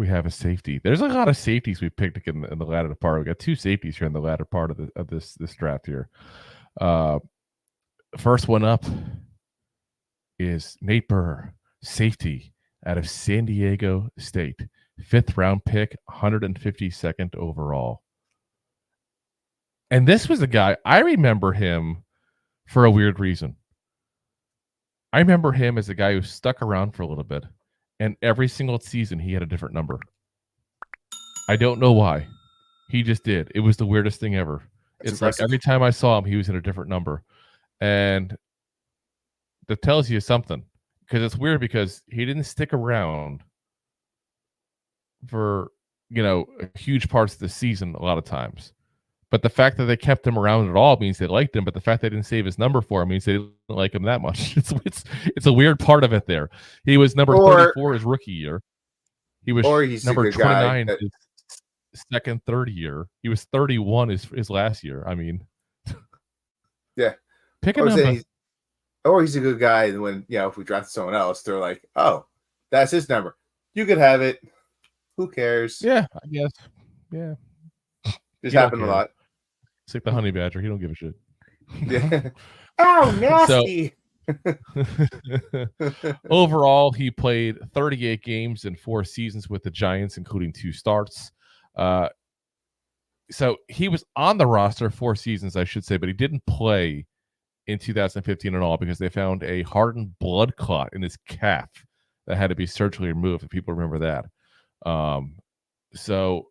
we have a safety. There's a lot of safeties we picked in the latter part. We got two safeties here in the latter part of this draft here. First one up is Nat Berhe, safety out of San Diego State, 5th round pick, 152nd overall. And this was a guy, I remember him for a weird reason. I remember him as a guy who stuck around for a little bit, and every single season he had a different number. I don't know why. He just did. It was the weirdest thing ever. That's it's impressive. Like every time I saw him, he was in a different number. And that tells you something. Because it's weird because he didn't stick around for, huge parts of the season a lot of times. But the fact that they kept him around at all means they liked him. But the fact they didn't save his number for him means they didn't like him that much. It's a weird part of it there. He was number 34 his rookie year. He was number 29 his second, third year. He was 31 his last year. I mean, yeah. Pick a number. Or he's a good guy. And when, if we draft someone else, they're like, oh, that's his number. You could have it. Who cares? Yeah, I guess. Yeah. This happened a lot. It's like the honey badger. He don't give a shit. Yeah. Oh, nasty. Overall, he played 38 games in 4 seasons with the Giants, including 2 starts. So he was on the roster 4 seasons, I should say, but he didn't play in 2015 at all because they found a hardened blood clot in his calf that had to be surgically removed, if people remember that. So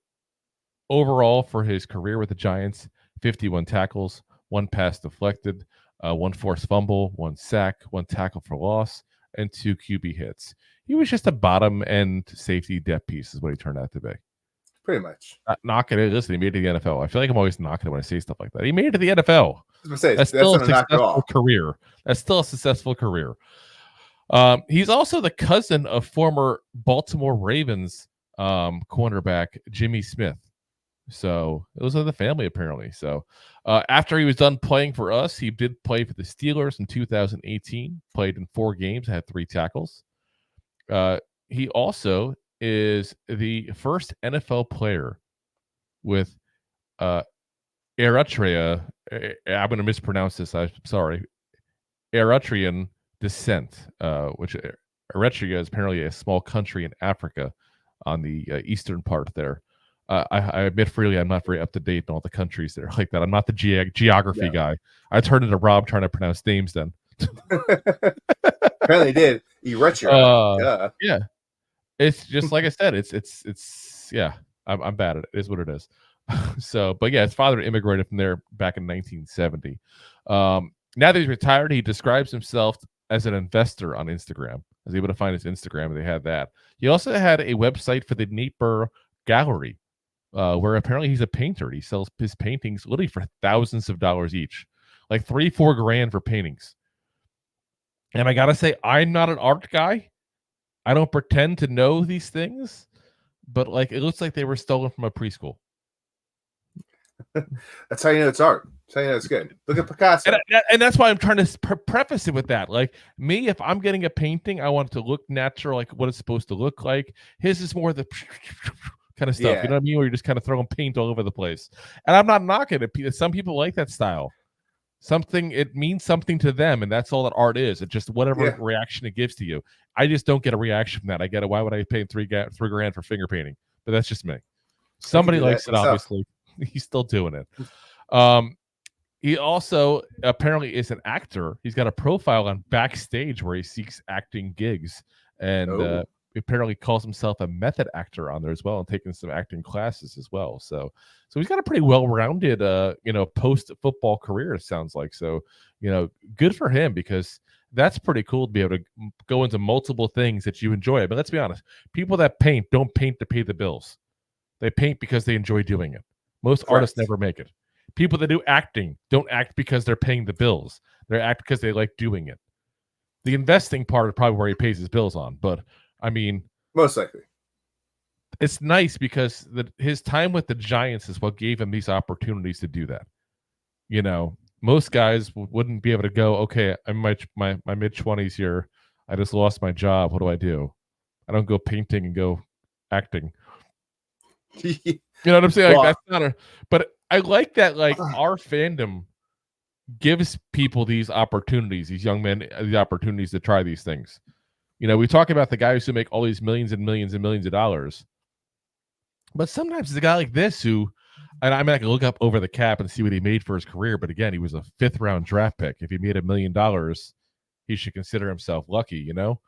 overall for his career with the Giants, 51 tackles, 1 pass deflected, 1 forced fumble, 1 sack, 1 tackle for loss, and 2 QB hits. He was just a bottom-end safety depth piece is what he turned out to be. Pretty much. Not knocking it. Listen, he made it to the NFL. I feel like I'm always knocking it when I say stuff like that. He made it to the NFL. That's still a successful career. That's still a successful career. He's also the cousin of former Baltimore Ravens cornerback Jimmy Smith. So those are the family, apparently. So after he was done playing for us, he did play for the Steelers in 2018, played in 4 games, had 3 tackles. He also is the first NFL player with Eritrea. I'm going to mispronounce this. I'm sorry. Eritrean descent, which Eritrea is apparently a small country in Africa on the eastern part there. I admit freely I'm not very up to date in all the countries that are like that. I'm not the geography guy. I turned into Rob trying to pronounce names then. Apparently did. Eritrea. Yeah. It's just like I said, it's yeah, I'm bad at it. It is what it is. So, but yeah, his father immigrated from there back in 1970. Now that he's retired, he describes himself as an investor on Instagram. I was able to find his Instagram, and they had that. He also had a website for the Nat Berhe Gallery, where apparently he's a painter. He sells his paintings literally for thousands of dollars each, like $3-4 grand for paintings. And I gotta say, I'm not an art guy. I don't pretend to know these things, but like it looks like they were stolen from a preschool. That's how you know it's art. That's how you know it's good. Look at Picasso. And that's why I'm trying to preface it with that. Like me, if I'm getting a painting, I want it to look natural, like what it's supposed to look like. His is more the kind of stuff. Yeah. You know what I mean? Where you're just kind of throwing paint all over the place. And I'm not knocking it. Some people like that style. It means something to them, and that's all that art is. It's just whatever reaction it gives to you. I just don't get a reaction from that. I get it. Why would I pay $3 grand for finger painting? But that's just me. Somebody likes it, obviously. He's still doing it. He also apparently is an actor. He's got a profile on Backstage where he seeks acting gigs, and apparently calls himself a method actor on there as well, and taking some acting classes as well. So he's got a pretty well-rounded, post-football career, it sounds like. So, good for him, because that's pretty cool to be able to go into multiple things that you enjoy. But let's be honest, people that paint don't paint to pay the bills. They paint because they enjoy doing it. Most artists never make it. People that do acting don't act because they're paying the bills. They act because they like doing it. The investing part is probably where he pays his bills on. But, I mean... most likely. It's nice because his time with the Giants is what gave him these opportunities to do that. Most guys wouldn't be able to go, okay, I'm in my mid-20s here. I just lost my job. What do? I don't go painting and go acting. You know what I'm saying? Like, Well, that's not but I like that, like, our fandom gives people these opportunities, these young men, the opportunities to try these things. You know, we talk about the guys who make all these millions and millions and millions of dollars. But sometimes it's a guy like this who, and I mean, I can look up over the cap and see what he made for his career. But again, he was a 5th round draft pick. If he made $1 million, he should consider himself lucky, you know?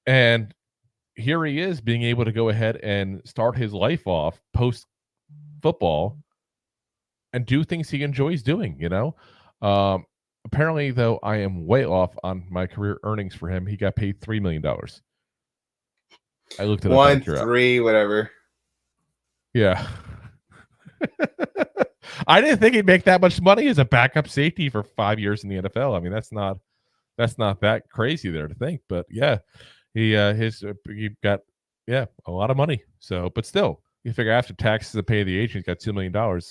And here he is being able to go ahead and start his life off post football and do things he enjoys doing, you know? Apparently, though, I am way off on my career earnings for him. He got paid $3 million. I looked at 1, 3, whatever. Yeah. I didn't think he'd make that much money as a backup safety for 5 years in the NFL. I mean, that's not that crazy there to think, but yeah, he got a lot of money. So, but still, you figure after taxes and pay the agent, he's got $2 million.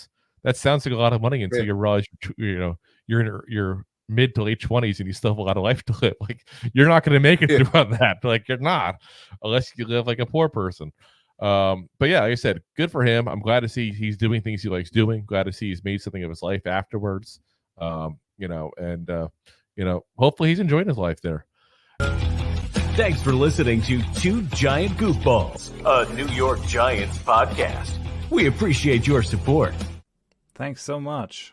That sounds like a lot of money until you realize you're in your mid to late 20s and you still have a lot of life to live. Like, you're not going to make it through on that. Like, you're not, unless you live like a poor person. But yeah, like I said, good for him. I'm glad to see he's doing things he likes doing. Glad to see he's made something of his life afterwards. Hopefully he's enjoying his life there. Thanks for listening to Two Giant Goofballs, a New York Giants podcast. We appreciate your support. Thanks so much.